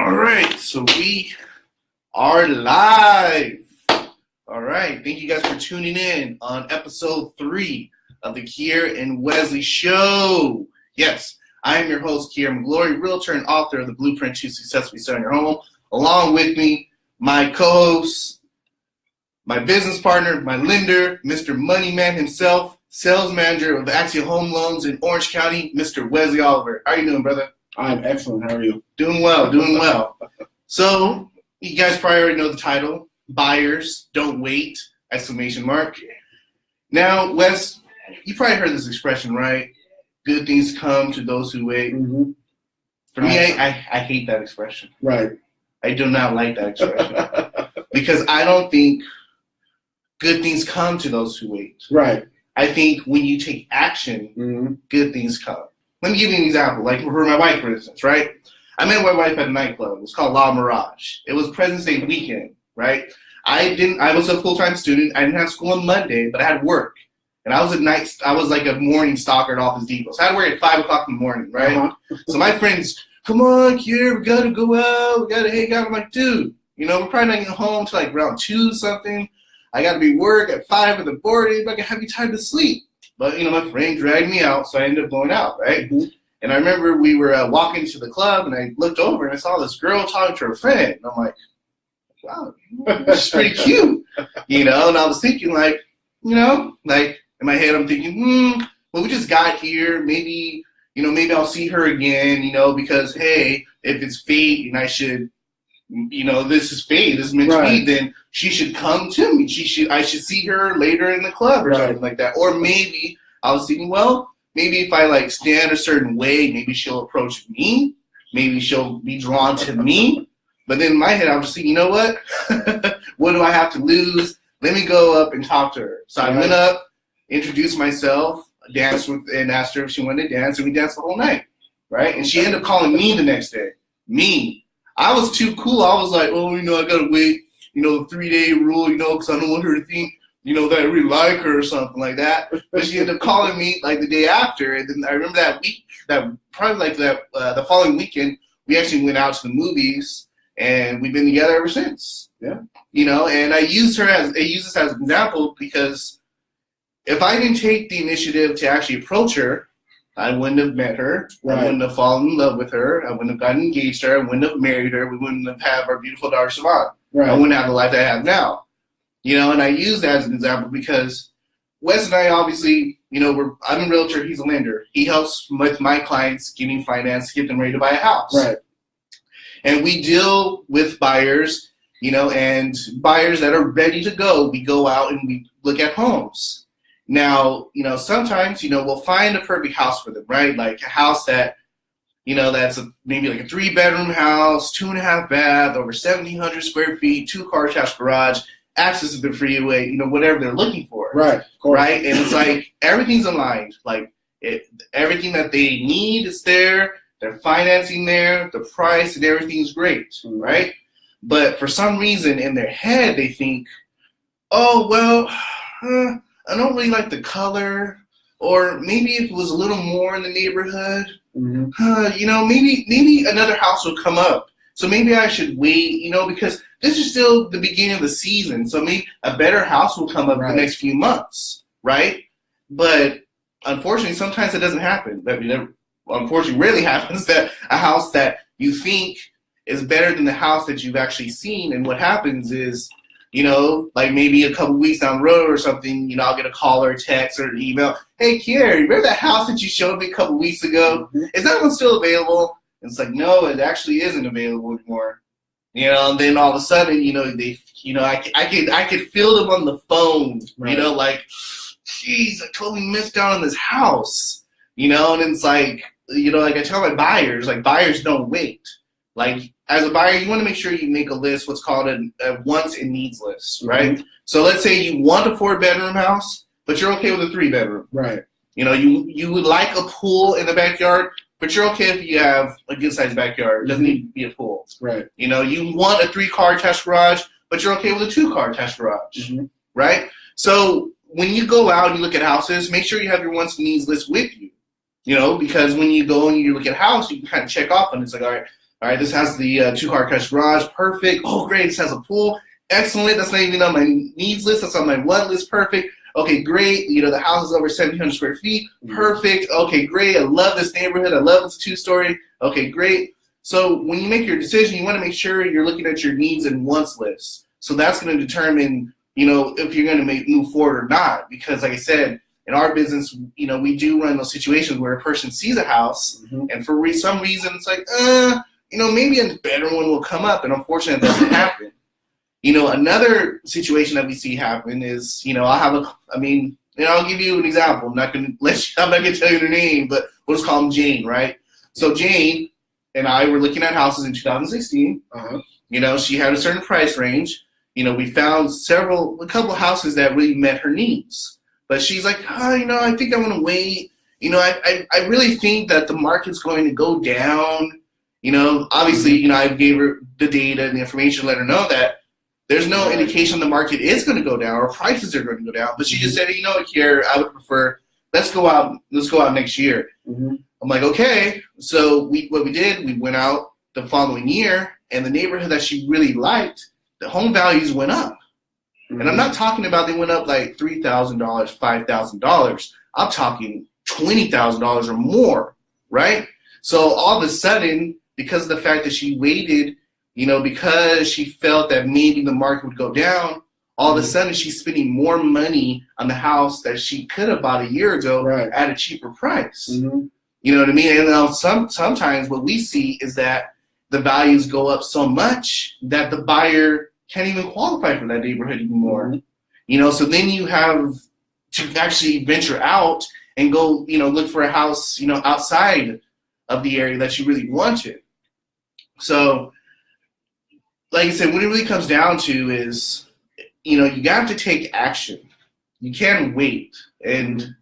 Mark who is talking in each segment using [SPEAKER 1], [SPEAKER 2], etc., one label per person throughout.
[SPEAKER 1] All right, so we are live. All right, thank you guys for tuning in on episode 3 of the Qierre and Wesley Show. Yes, I am your host, Qierre McGlory, realtor and author of the Blueprint to Successfully Selling Your Home. Along with me, my co-host, my business partner, my lender, Mr. Moneyman himself, sales manager of Axia Home Loans in Orange County, Mr. Wesley Oliver. How are you doing, brother?
[SPEAKER 2] I'm excellent. How are you?
[SPEAKER 1] Doing well. So, you guys probably already know the title, Buyers Don't Wait, ! Now, Wes, you probably heard this expression, right? Good things come to those who wait.
[SPEAKER 2] Mm-hmm.
[SPEAKER 1] For me, I hate that expression.
[SPEAKER 2] Right.
[SPEAKER 1] I do not like that expression. Because I don't think good things come to those who wait.
[SPEAKER 2] Right.
[SPEAKER 1] I think when you take action, good things come. Let me give you an example. Like for my wife, for instance, right? I met my wife at a nightclub. It was called La Mirage. It was President's Day weekend, right? I was a full-time student. I didn't have school on Monday, but I had work. And I was like a morning stalker at Office Depot. So I had work at 5 o'clock in the morning, right? Uh-huh. So my friends, come on, Qierre, we gotta go out, we gotta hang out. I'm like, dude, we're probably not getting home till like around 2 something. I gotta be work at 5 in the morning, but I can have you time to sleep. But, my friend dragged me out, so I ended up going out, right? Mm-hmm. And I remember we were walking to the club, and I looked over, and I saw this girl talking to her friend. And I'm like, wow, this is pretty cute, And I was thinking, like, in my head, I'm thinking, well, we just got here. Maybe, maybe I'll see her again, because, hey, if it's fate and I should, this is fate, this is meant to be, then she should come to me. I should see her later in the club or something like that. Or maybe I was thinking, well, maybe if I stand a certain way, maybe she'll approach me. Maybe she'll be drawn to me. But then in my head, I was thinking, you know what? What do I have to lose? Let me go up and talk to her. So I went up, introduced myself, danced with, and asked her if she wanted to dance, and we danced the whole night, right? And she ended up calling me the next day. Me. I was too cool. I was like, oh, I gotta wait, the 3-day rule, because I don't want her to think, that I really like her or something like that. But she ended up calling me the day after, and then I remember that week, the following weekend, we actually went out to the movies, and we've been together ever since.
[SPEAKER 2] Yeah.
[SPEAKER 1] And I use this as an example because if I didn't take the initiative to actually approach her, I wouldn't have met her. Right. I wouldn't have fallen in love with her. I wouldn't have gotten engaged to her. I wouldn't have married her. We wouldn't have had our beautiful daughter, Savannah. Right. I wouldn't have the life that I have now. And I use that as an example because Wes and I obviously, I'm a realtor. He's a lender. He helps with my clients getting finance, get them ready to buy a house.
[SPEAKER 2] Right.
[SPEAKER 1] And we deal with buyers, and buyers that are ready to go. We go out and we look at homes. Now, sometimes, we'll find a perfect house for them, right? Like a house that, that's maybe like a 3-bedroom house, 2.5 bath, over 1,700 square feet, 2-car attached garage, access to the freeway, whatever they're looking for.
[SPEAKER 2] Right.
[SPEAKER 1] Right. And it's like everything's aligned. Like everything that they need is there. Their financing there, the price and everything's great. Right. But for some reason in their head, they think, oh, well, I don't really like the color, or maybe if it was a little more in the neighborhood, maybe another house will come up. So maybe I should wait, because this is still the beginning of the season. So maybe a better house will come up in the next few months, right? But unfortunately, sometimes it doesn't happen. Unfortunately, rarely happens that a house that you think is better than the house that you've actually seen. And what happens is, maybe a couple weeks down the road or something, I'll get a call or a text or an email. Hey, Qierre, remember that house that you showed me a couple weeks ago? Is that one still available? And it's like, no, it actually isn't available anymore. And then all of a sudden, I could feel them on the phone, geez, I totally missed out on this house, and it's like, I tell my buyers, buyers don't wait. As a buyer, you want to make sure you make a list, what's called a wants and needs list, right? Mm-hmm. So let's say you want a 4-bedroom house, but you're okay with a 3-bedroom.
[SPEAKER 2] Right.
[SPEAKER 1] You would like a pool in the backyard, but you're okay if you have a good-sized backyard. It doesn't need to be a pool.
[SPEAKER 2] Right.
[SPEAKER 1] You want a 3-car attached garage, but you're okay with a 2-car attached garage, right? So when you go out and you look at houses, make sure you have your wants and needs list with you, because when you go and you look at a house, you can kind of check off and it's like, all right, All right, this has the 2-car attached garage. Perfect. Oh, great. This has a pool. Excellent. That's not even on my needs list. That's on my want list. Perfect. Okay, great. The house is over 1,700 square feet. Perfect. Okay, great. I love this neighborhood. I love this 2-story. Okay, great. So when you make your decision, you want to make sure you're looking at your needs and wants list. So that's going to determine, if you're going to move forward or not. Because like I said, in our business, we do run those situations where a person sees a house and for some reason it's like, maybe a better one will come up. And unfortunately, that doesn't happen. Another situation that we see happen is, I'll give you an example. I'm not going to tell you her name, but we'll just call him Jane, right? So Jane and I were looking at houses in 2016. She had a certain price range. We found a couple houses that really met her needs. But she's like, I think I want to wait. I really think that the market's going to go down. Obviously, I gave her the data and the information, let her know that there's no indication the market is going to go down or prices are going to go down. But she just said, Qierre, I would prefer, let's go out next year. I'm like, okay. So what we did, we went out the following year, and the neighborhood that she really liked, the home values went up. And I'm not talking about they went up like $3,000, $5,000. I'm talking $20,000 or more, right? So all of a sudden, because of the fact that she waited, because she felt that maybe the market would go down, all of a sudden she's spending more money on the house that she could have bought a year ago at a cheaper price. You know what I mean? And now sometimes what we see is that the values go up so much that the buyer can't even qualify for that neighborhood anymore. So then you have to actually venture out and go, look for a house, outside of the area that you really wanted. So, like I said, what it really comes down to is, you have to take action. You can't wait. And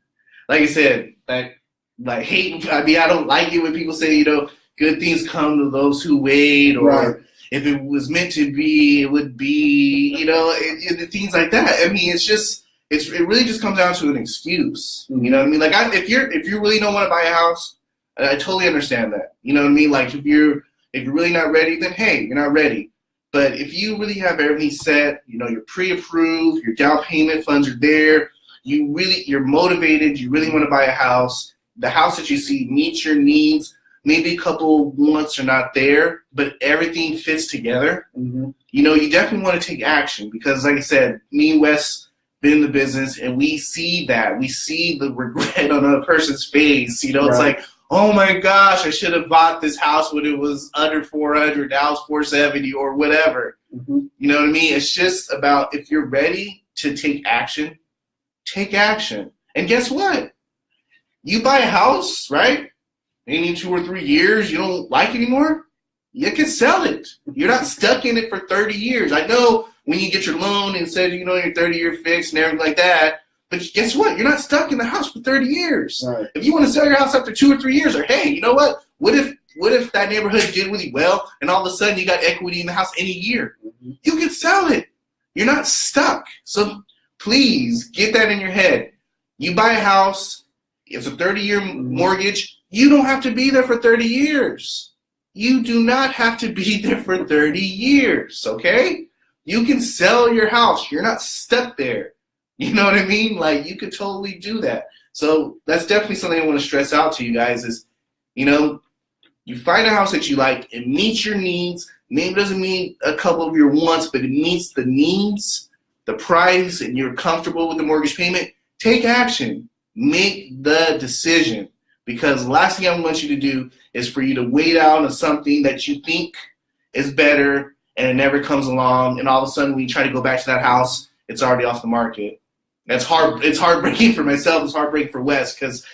[SPEAKER 1] like I said, I don't like it when people say, good things come to those who wait, or if it was meant to be, it would be, and things like that. I mean, it really just comes down to an excuse. You know what I mean? Like, if you really don't want to buy a house, I totally understand that. You know what I mean? Like, if you're really not ready, then hey, you're not ready. But if you really have everything set, you're pre-approved, your down payment funds are there, you're motivated, you really want to buy a house, the house that you see meets your needs, maybe a couple wants are not there, but everything fits together, you definitely want to take action because, like I said, me and Wes been in the business, and we see that. We see the regret on a person's face. It's like, oh my gosh, I should have bought this house when it was under 400, now it's 470 or whatever. You know what I mean? It's just about, if you're ready to take action, take action. And guess what? You buy a house, right? Maybe in 2 or 3 years, you don't like it anymore, you can sell it. You're not stuck in it for 30 years. I know when you get your loan and says, your 30-year fix and everything like that, but guess what? You're not stuck in the house for 30 years. Right. If you want to sell your house after 2 or 3 years, or hey, you know what? What if that neighborhood did really well and all of a sudden you got equity in the house in a year? You can sell it. You're not stuck. So please get that in your head. You buy a house, it's a 30-year mortgage. You don't have to be there for 30 years. You do not have to be there for 30 years, okay? You can sell your house. You're not stuck there. You know what I mean? Like, you could totally do that. So that's definitely something I want to stress out to you guys is, you find a house that you like, it meets your needs. Maybe it doesn't meet a couple of your wants, but it meets the needs, the price, and you're comfortable with the mortgage payment. Take action. Make the decision. Because the last thing I want you to do is for you to wait out on something that you think is better and it never comes along, and all of a sudden when you try to go back to that house, it's already off the market. That's hard. It's heartbreaking for myself. It's heartbreaking for Wes because,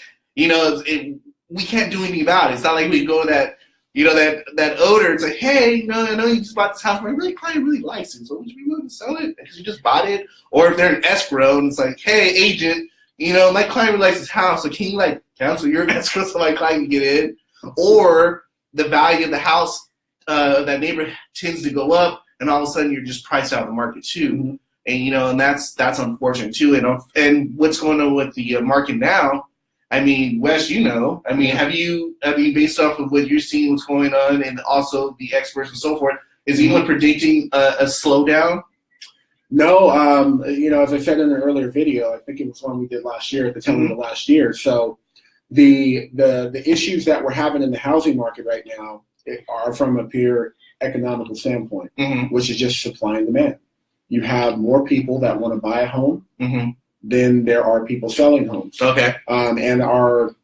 [SPEAKER 1] we can't do anything about it. It's not like we go that odor. It's like, hey, I know you just bought this house, but my client really likes it. So would you be willing to sell it because you just bought it? Or if they're in escrow and it's like, hey, agent, my client really likes this house, so can you cancel your escrow so my client can get in? Or the value of the house, that neighborhood tends to go up, and all of a sudden you're just priced out of the market too. And and that's unfortunate too. And what's going on with the market now I mean, Wes, based off of what you're seeing, what's going on, and also the experts and so forth, is anyone predicting a slowdown?
[SPEAKER 2] No, as I said in an earlier video, I think it was one we did last year, at the tail end of last year. So the issues that we're having in the housing market right now are from a pure economical standpoint, which is just supply and demand. You have more people that want to buy a home than there are people selling homes.
[SPEAKER 1] Okay.
[SPEAKER 2] And our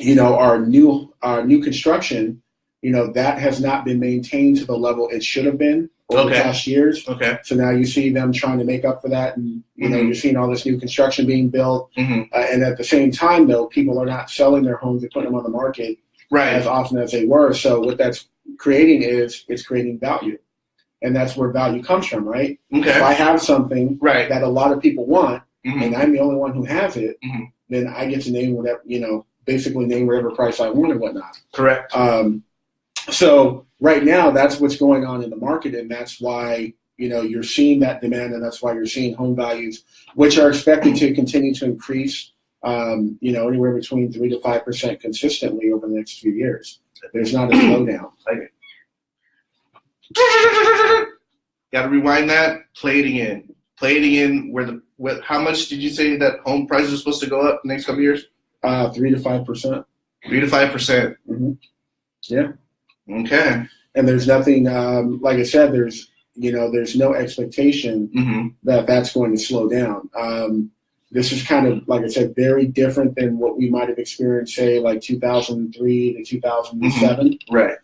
[SPEAKER 2] new construction, that has not been maintained to the level it should have been over the past years.
[SPEAKER 1] Okay.
[SPEAKER 2] So now you see them trying to make up for that, and you're seeing all this new construction being built. And at the same time, though, people are not selling their homes and putting them on the market as often as they were. So what that's creating is it's creating value, and that's where value comes from, right?
[SPEAKER 1] Okay.
[SPEAKER 2] If I have something that a lot of people want, and I'm the only one who has it, then I get to name whatever, basically name whatever price I want and whatnot.
[SPEAKER 1] Correct.
[SPEAKER 2] So right now, that's what's going on in the market, and that's why you're seeing that demand, and that's why you're seeing home values, which are expected to continue to increase, anywhere between 3 to 5% consistently over the next few years. There's not a slowdown.
[SPEAKER 1] Got to rewind that. Play it again. Play it again. How much did you say that home prices are supposed to go up the next couple of years?
[SPEAKER 2] 3 to 5%.
[SPEAKER 1] 3 to 5%.
[SPEAKER 2] Yeah.
[SPEAKER 1] Okay.
[SPEAKER 2] And there's nothing, like I said, there's no expectation that that's going to slow down. This is kind of, like I said, very different than what we might have experienced, say, like 2003 to 2007.
[SPEAKER 1] Right.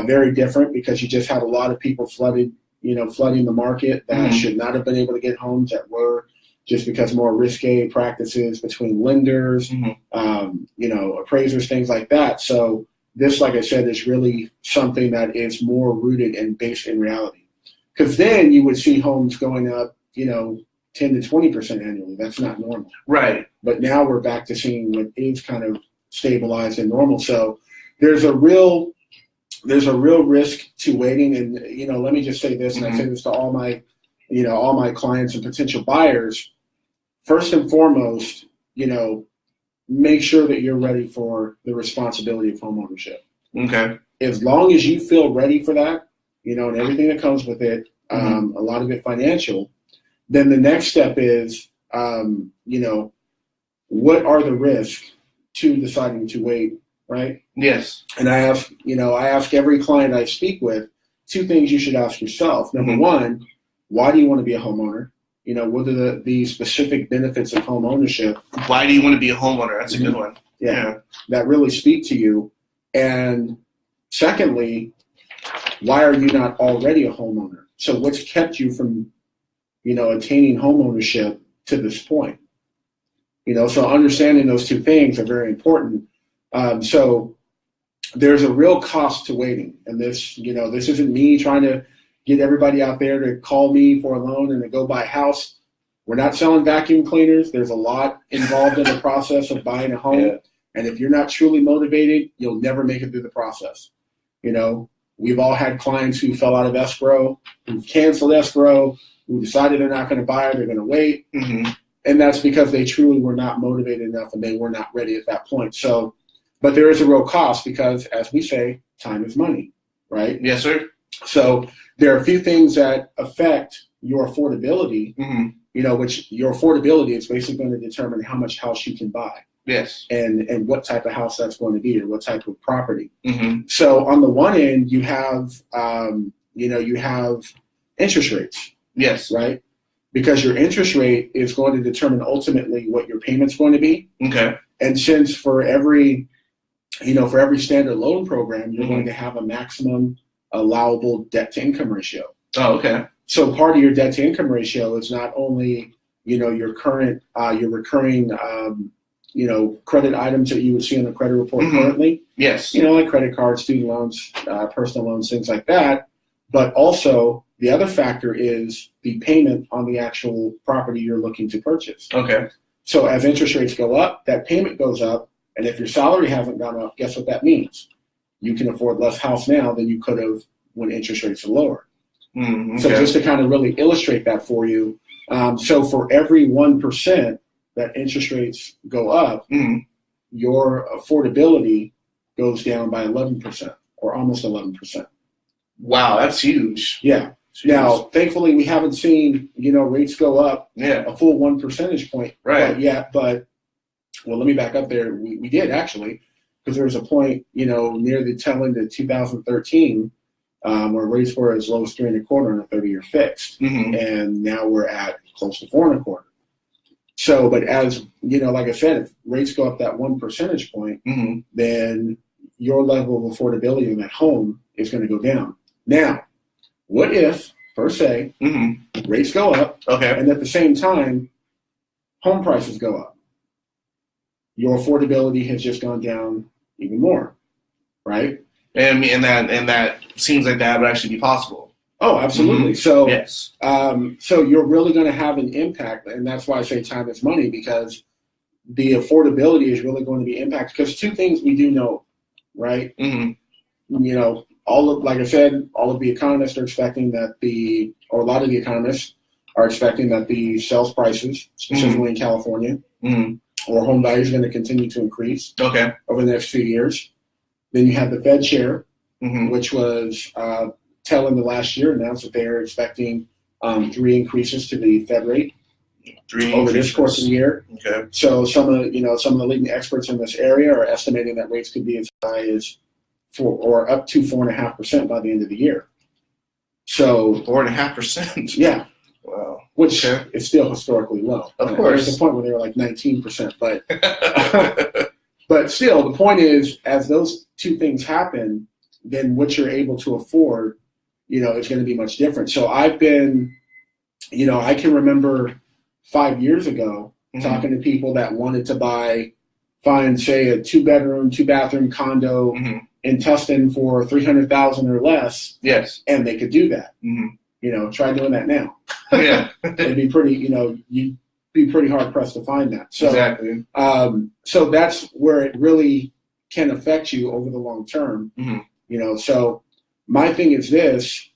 [SPEAKER 2] Very different, because you just had a lot of people flooding the market that should not have been able to get homes, that were, just because more risque practices between lenders, appraisers, things like that. So this, like I said, is really something that is more rooted and based in reality. Because then you would see homes going up, 10 to 20% annually. That's not normal.
[SPEAKER 1] Right.
[SPEAKER 2] But now we're back to seeing what is kind of stabilized and normal. So there's a real risk to waiting. And, let me just say this, and I say this to all my clients and potential buyers. First and foremost, make sure that you're ready for the responsibility of homeownership.
[SPEAKER 1] Okay. As
[SPEAKER 2] long as you feel ready for that, and everything that comes with it, a lot of it financial, then the next step is, what are the risks to deciding to wait, right?
[SPEAKER 1] Yes.
[SPEAKER 2] And I ask every client I speak with 2 things you should ask yourself. Number one, why do you want to be a homeowner? What are the specific benefits of home ownership?
[SPEAKER 1] Why do you want to be a homeowner? That's a good one.
[SPEAKER 2] Yeah. That really speak to you. And secondly, why are you not already a homeowner? So what's kept you from, attaining home ownership to this point? So understanding those 2 things are very important. So there's a real cost to waiting. And this isn't me trying to get everybody out there to call me for a loan and to go buy a house. We're not selling vacuum cleaners. There's a lot involved in the process of buying a home. Yeah. And if you're not truly motivated, you'll never make it through the process. We've all had clients who fell out of escrow, who've canceled escrow, who decided they're not going to buy it, they're going to wait. And that's because they truly were not motivated enough and they were not ready at that point. So, but there is a real cost, because, as we say, time is money, right?
[SPEAKER 1] Yes, sir.
[SPEAKER 2] So there are a few things that affect your affordability, which your affordability is basically going to determine how much house you can buy.
[SPEAKER 1] Yes.
[SPEAKER 2] And what type of house that's going to be, or what type of property. So on the one end, you have, you have interest rates.
[SPEAKER 1] Yes.
[SPEAKER 2] Right? Because your interest rate is going to determine ultimately what your payment's going to be.
[SPEAKER 1] Okay.
[SPEAKER 2] And since for every standard loan program, you're going to have a maximum allowable debt to income ratio.
[SPEAKER 1] Oh, okay.
[SPEAKER 2] So part of your debt to income ratio is not only, your current, your recurring, credit items that you would see on the credit report currently.
[SPEAKER 1] Yes.
[SPEAKER 2] Like credit cards, student loans, personal loans, things like that. But also the other factor is the payment on the actual property you're looking to purchase.
[SPEAKER 1] Okay.
[SPEAKER 2] So as interest rates go up, that payment goes up. And if your salary hasn't gone up, guess what that means? You can afford less house now than you could have when interest rates are lower. Okay. So just to kind of really illustrate that for you, so for every 1% that interest rates go up, your affordability goes down by 11% or almost 11%.
[SPEAKER 1] Wow, that's huge.
[SPEAKER 2] Yeah. Now, thankfully, we haven't seen, rates go up a full 1 percentage point yet. But, well, let me back up there. We did, actually, because there was a point, near the tail end of 2013 where rates were as low as 3.25 on a 30-year fixed.
[SPEAKER 1] Mm-hmm.
[SPEAKER 2] And now we're at close to 4.25. So, but as, like I said, if rates go up that 1 percentage point,
[SPEAKER 1] mm-hmm.
[SPEAKER 2] then your level of affordability in that home is going to go down. Now, what if, per se,
[SPEAKER 1] mm-hmm.
[SPEAKER 2] rates go up,
[SPEAKER 1] okay,
[SPEAKER 2] and at the same time, home prices go up? Your affordability has just gone down even more, right?
[SPEAKER 1] And that seems like that would actually be possible.
[SPEAKER 2] Oh, absolutely.
[SPEAKER 1] Mm-hmm.
[SPEAKER 2] So,
[SPEAKER 1] yes.
[SPEAKER 2] So you're really going to have an impact, and that's why I say time is money, because the affordability is really going to be impacted. Because two things we do know, right?
[SPEAKER 1] Mm-hmm.
[SPEAKER 2] Like I said, all of the economists are expecting that a lot of the economists are expecting that the sales prices, specifically
[SPEAKER 1] mm-hmm.
[SPEAKER 2] in California,
[SPEAKER 1] mm-hmm.
[SPEAKER 2] or home values, are going to continue to increase over the next few years. Then you have the Fed chair,
[SPEAKER 1] mm-hmm.
[SPEAKER 2] which was telling the last year announced that they are expecting 3 increases to the Fed rate over this course of the year.
[SPEAKER 1] Okay.
[SPEAKER 2] So some of the leading experts in this area are estimating that rates could be as high as 4 or up to 4.5% by the end of the year. So
[SPEAKER 1] 4.5%.
[SPEAKER 2] Yeah.
[SPEAKER 1] Wow.
[SPEAKER 2] Which is still historically low.
[SPEAKER 1] Of course.
[SPEAKER 2] There's a point where they were like 19%, but but still, the point is, as those two things happen, then what you're able to afford, is going to be much different. So I've been, I can remember 5 years ago
[SPEAKER 1] mm-hmm.
[SPEAKER 2] talking to people that wanted to find, say, a 2-bedroom, 2-bathroom condo
[SPEAKER 1] mm-hmm.
[SPEAKER 2] in Tustin for $300,000 or less.
[SPEAKER 1] Yes.
[SPEAKER 2] And they could do that.
[SPEAKER 1] Mm-hmm.
[SPEAKER 2] Try doing that now.
[SPEAKER 1] Yeah.
[SPEAKER 2] It'd be pretty, you'd be pretty hard pressed to find that. So,
[SPEAKER 1] exactly.
[SPEAKER 2] So that's where it really can affect you over the long term.
[SPEAKER 1] Mm-hmm.
[SPEAKER 2] So my thing is this: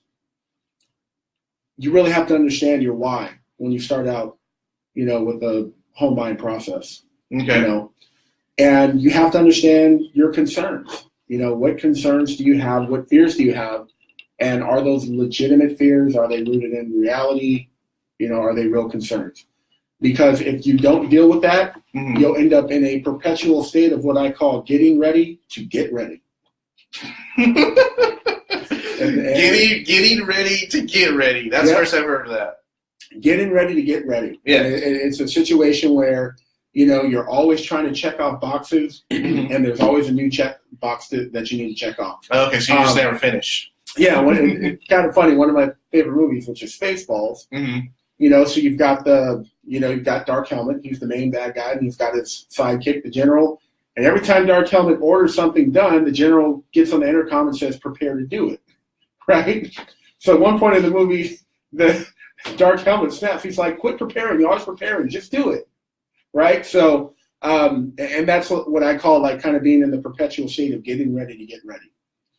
[SPEAKER 2] you really have to understand your why when you start out, with the home buying process.
[SPEAKER 1] Okay.
[SPEAKER 2] And you have to understand your concerns. What concerns do you have? What fears do you have? And are those legitimate fears? Are they rooted in reality? Are they real concerns? Because if you don't deal with that,
[SPEAKER 1] mm-hmm.
[SPEAKER 2] you'll end up in a perpetual state of what I call getting ready to get ready.
[SPEAKER 1] Getting ready to get ready. That's the first I've heard of that.
[SPEAKER 2] Getting ready to get ready.
[SPEAKER 1] Yeah.
[SPEAKER 2] And it's a situation where, you're always trying to check off boxes,
[SPEAKER 1] mm-hmm.
[SPEAKER 2] and there's always a new check box that you need to check off.
[SPEAKER 1] Okay, so you just never finish.
[SPEAKER 2] Yeah, it's kind of funny. One of my favorite movies, which is Spaceballs.
[SPEAKER 1] Mm-hmm.
[SPEAKER 2] So you've got you've got Dark Helmet. He's the main bad guy, and he's got his sidekick, the General. And every time Dark Helmet orders something done, the General gets on the intercom and says, "Prepare to do it." Right? So at one point in the movie, the Dark Helmet snaps. He's like, "Quit preparing. You're always preparing. Just do it." Right? So, and that's what I call kind of being in the perpetual state of getting ready to get ready.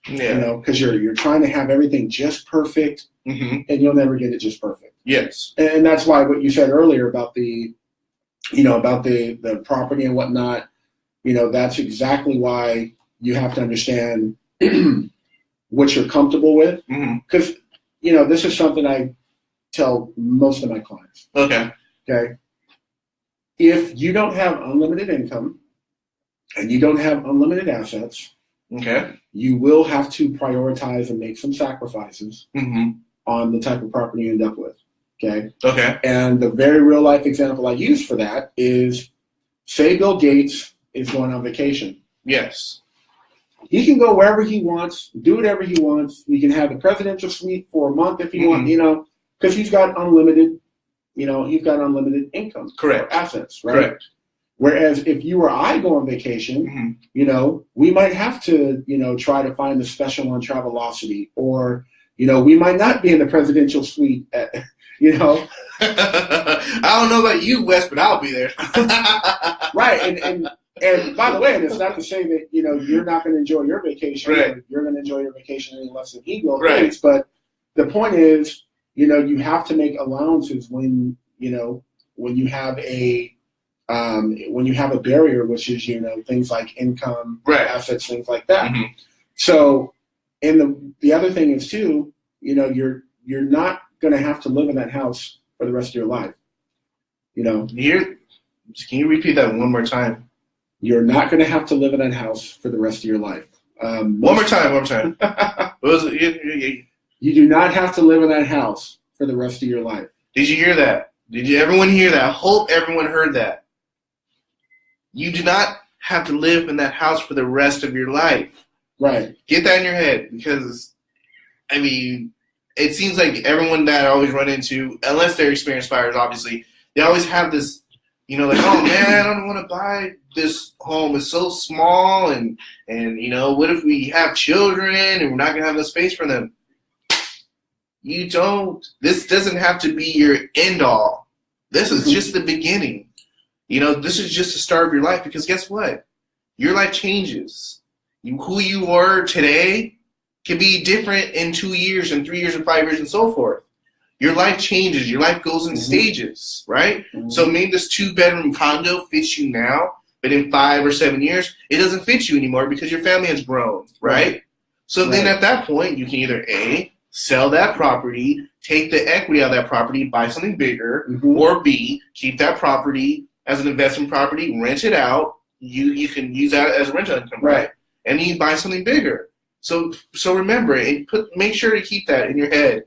[SPEAKER 1] Yeah.
[SPEAKER 2] Because you're trying to have everything just perfect,
[SPEAKER 1] mm-hmm.
[SPEAKER 2] and you'll never get it just perfect.
[SPEAKER 1] Yes.
[SPEAKER 2] And that's why what you said earlier about the property and whatnot, that's exactly why you have to understand what you're comfortable with. Because, this is something I tell most of my clients.
[SPEAKER 1] Okay.
[SPEAKER 2] If you don't have unlimited income and you don't have unlimited assets, you will have to prioritize and make some sacrifices
[SPEAKER 1] mm-hmm.
[SPEAKER 2] on the type of property you end up with.
[SPEAKER 1] Okay.
[SPEAKER 2] And the very real life example I use for that is, say Bill Gates is going on vacation.
[SPEAKER 1] Yes.
[SPEAKER 2] He can go wherever he wants, do whatever he wants. He can have the presidential suite for a month if he
[SPEAKER 1] mm-hmm.
[SPEAKER 2] wants, because he's got unlimited, income.
[SPEAKER 1] Correct.
[SPEAKER 2] Or assets, right?
[SPEAKER 1] Correct.
[SPEAKER 2] Whereas if you or I go on vacation,
[SPEAKER 1] mm-hmm.
[SPEAKER 2] We might have to, try to find the special on Travelocity, or, we might not be in the presidential suite at, I
[SPEAKER 1] don't know about you, Wes, but I'll be there.
[SPEAKER 2] Right. And by the way, it's not to say that, you're not going to enjoy your vacation.
[SPEAKER 1] Right.
[SPEAKER 2] You're going to enjoy your vacation any less than he will.
[SPEAKER 1] Right.
[SPEAKER 2] But the point is, you have to make allowances when you have a when you have a barrier, which is, things like income,
[SPEAKER 1] right.
[SPEAKER 2] assets, things like that. Mm-hmm. So, and the other thing is too, you're not going to have to live in that house for the rest of your life.
[SPEAKER 1] Can you repeat that one more time?
[SPEAKER 2] You're not going to have to live in that house for the rest of your life.
[SPEAKER 1] One more time. What was it?
[SPEAKER 2] You do not have to live in that house for the rest of your life.
[SPEAKER 1] Did you hear that? Did everyone hear that? I hope everyone heard that. You do not have to live in that house for the rest of your life.
[SPEAKER 2] Right.
[SPEAKER 1] Get that in your head, because, it seems like everyone that I always run into, unless they're experienced buyers, obviously, they always have this, like, oh, man, I don't want to buy this home. It's so small, and what if we have children and we're not going to have the space for them? You don't. This doesn't have to be your end all. This is just the beginning. This is just the start of your life, because guess what? Your life changes. Who you are today can be different in 2 years and 3 years and 5 years and so forth. Your life changes. Your life goes in stages, right? Mm-hmm. So maybe this 2-bedroom condo fits you now, but in 5 or 7 years, it doesn't fit you anymore because your family has grown, right? So then at that point, you can either A, sell that property, take the equity out of that property, buy something bigger, or B, keep that property as an investment property, rent it out. You can use that as a rental income, right? And then you buy something bigger. So remember, make sure to keep that in your head.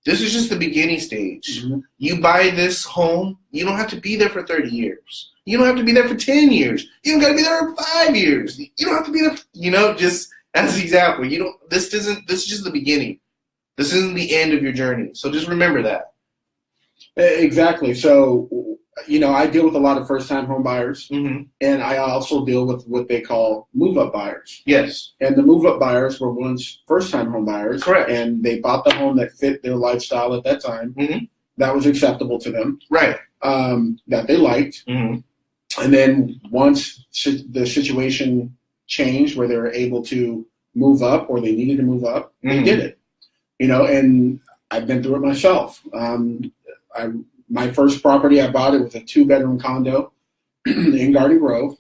[SPEAKER 1] This is just the beginning stage. Mm-hmm. You buy this home, you don't have to be there for 30 years. You don't have to be there for 10 years. You don't got to be there for 5 years. You don't have to be there, just as an example. This is just the beginning. This isn't the end of your journey. So just remember that.
[SPEAKER 2] Exactly. So, I deal with a lot of first-time home buyers, and I also deal with what they call move-up buyers.
[SPEAKER 1] Yes.
[SPEAKER 2] And the move-up buyers were once first-time home buyers.
[SPEAKER 1] Correct.
[SPEAKER 2] And they bought the home that fit their lifestyle at that time. Mm-hmm. That was acceptable to them.
[SPEAKER 1] Right.
[SPEAKER 2] That they liked. Mm-hmm. And then once the situation changed where they were able to move up, or they needed to move up, they did it. And I've been through it myself. My first property I bought, it was a 2-bedroom condo in Garden Grove,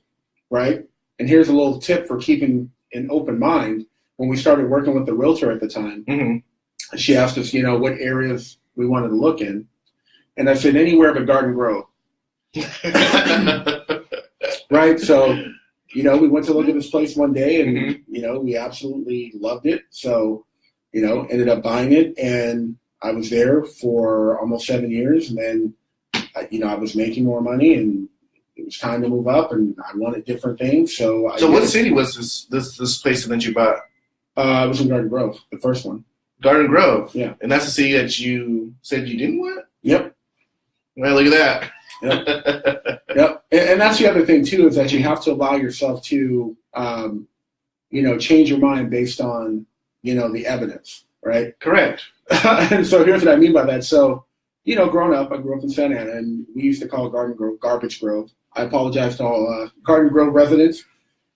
[SPEAKER 2] right? And here's a little tip for keeping an open mind. When we started working with the realtor at the time, she asked us, what areas we wanted to look in. And I said, anywhere but Garden Grove. Right? So, we went to look at this place one day, and, we absolutely loved it. So, ended up buying it, and I was there for almost 7 years, and then, I was making more money, and it was time to move up, and I wanted different things. So
[SPEAKER 1] what city was this place that you bought?
[SPEAKER 2] It was in Garden Grove, the first one.
[SPEAKER 1] Garden Grove?
[SPEAKER 2] Yeah.
[SPEAKER 1] And that's the city that you said you didn't want?
[SPEAKER 2] Yep.
[SPEAKER 1] Well, look at that.
[SPEAKER 2] Yep. Yep. And that's the other thing, too, is that you have to allow yourself to, change your mind based on, the evidence, right?
[SPEAKER 1] Correct.
[SPEAKER 2] And so here's what I mean by that. So, growing up, I grew up in Santa Ana, and we used to call Garden Grove Garbage Grove. I apologize to all Garden Grove residents.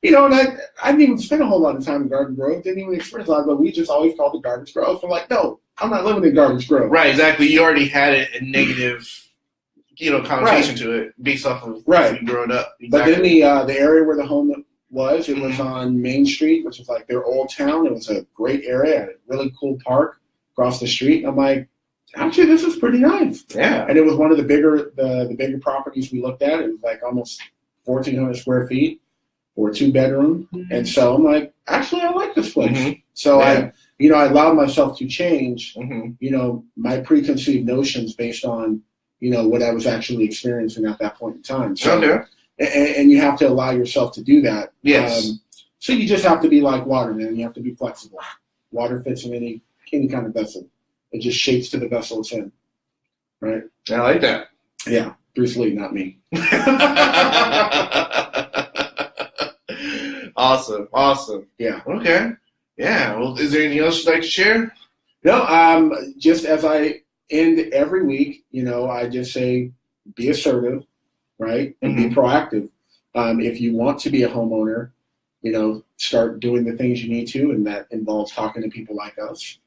[SPEAKER 2] And I didn't even spend a whole lot of time in Garden Grove, didn't even experience a lot, but we just always called it Garbage Grove. So I'm like, no, I'm not living in Garbage Grove.
[SPEAKER 1] Right, exactly. You already had a negative, connotation to it based off of you growing up. Exactly.
[SPEAKER 2] But then the area where the home was, it was on Main Street, which was like their old town. It was a great area, a really cool park across the street. I'm like, actually, this is pretty nice.
[SPEAKER 1] Yeah.
[SPEAKER 2] And it was one of the bigger properties we looked at. It was like almost 1,400 square feet for a 2-bedroom. Mm-hmm. And so I'm like, actually, I like this place. Mm-hmm. So I allowed myself to change, my preconceived notions based on, what I was actually experiencing at that point in time. So, and you have to allow yourself to do that.
[SPEAKER 1] Yes.
[SPEAKER 2] So you just have to be like water, man. You have to be flexible. Water fits in any kind of vessel. It just shapes to the vessel it's in, right?
[SPEAKER 1] I like that.
[SPEAKER 2] Yeah, Bruce Lee, not me.
[SPEAKER 1] Awesome.
[SPEAKER 2] Yeah.
[SPEAKER 1] Okay. Yeah. Well, is there anything else you'd like to share?
[SPEAKER 2] No. Just as I end every week, I just say, be assertive, right, and be proactive. If you want to be a homeowner, start doing the things you need to, and that involves talking to people like us.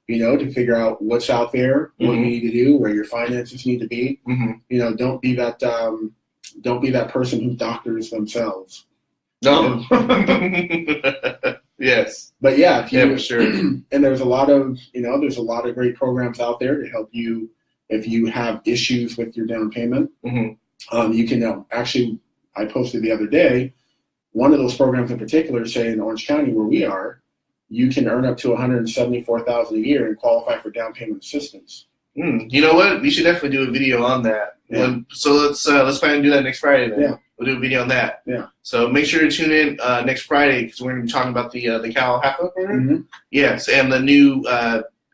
[SPEAKER 2] To figure out what's out there, what you need to do, where your finances need to be. Don't be that don't be that person who doctors themselves.
[SPEAKER 1] No. Yes.
[SPEAKER 2] But yeah,
[SPEAKER 1] for sure.
[SPEAKER 2] And there's a lot of great programs out there to help you if you have issues with your down payment.
[SPEAKER 1] Mm-hmm.
[SPEAKER 2] You can actually, I posted the other day, one of those programs in particular, say in Orange County where we are, you can earn up to $174,000 a year and qualify for down payment assistance.
[SPEAKER 1] You know what? We should definitely do a video on that.
[SPEAKER 2] Yeah.
[SPEAKER 1] So let's plan to do that next Friday then.
[SPEAKER 2] Yeah.
[SPEAKER 1] We'll do a video on that.
[SPEAKER 2] Yeah.
[SPEAKER 1] So make sure to tune in next Friday because we're going to be talking about the Cal HAPA program.
[SPEAKER 2] Mm-hmm.
[SPEAKER 1] Yes, and the new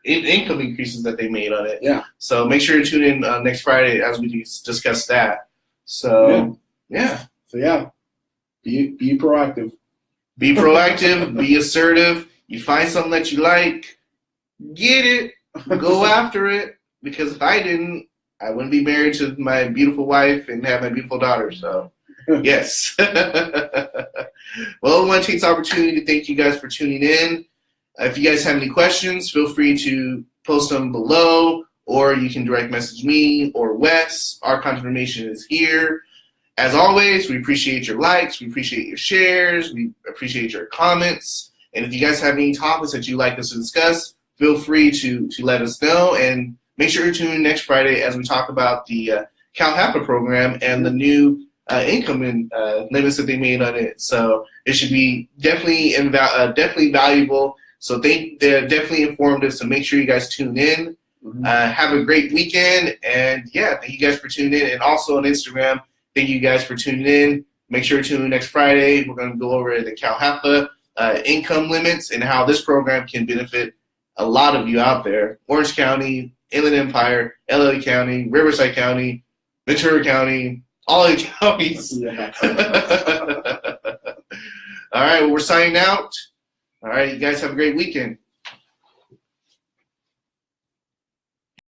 [SPEAKER 1] income increases that they made on it.
[SPEAKER 2] Yeah.
[SPEAKER 1] So make sure to tune in next Friday as we discuss that. So yeah.
[SPEAKER 2] So yeah, be proactive.
[SPEAKER 1] Be proactive. Be assertive. You find something that you like, get it. Go after it. Because if I didn't, I wouldn't be married to my beautiful wife and have my beautiful daughter. So, yes. Well, I want to take this opportunity to thank you guys for tuning in. If you guys have any questions, feel free to post them below, or you can direct message me or Wes. Our contact information is here. As always, we appreciate your likes. We appreciate your shares. We appreciate your comments. And if you guys have any topics that you'd like us to discuss, feel free to let us know. And make sure to tune in next Friday as we talk about the Cal HAPA program and the new income limits that they made on it. So it should be definitely valuable. So they're definitely informative. So make sure you guys tune in.
[SPEAKER 2] Mm-hmm.
[SPEAKER 1] Have a great weekend. And yeah, thank you guys for tuning in. And also on Instagram, thank you guys for tuning in. Make sure to tune in next Friday. We're going to go over the Cal HAPA income limits and how this program can benefit a lot of you out there. Orange County, Inland Empire, LA County, Riverside County, Ventura County, all the counties.
[SPEAKER 2] Yeah.
[SPEAKER 1] All right, well, we're signing out. All right, you guys have a great weekend.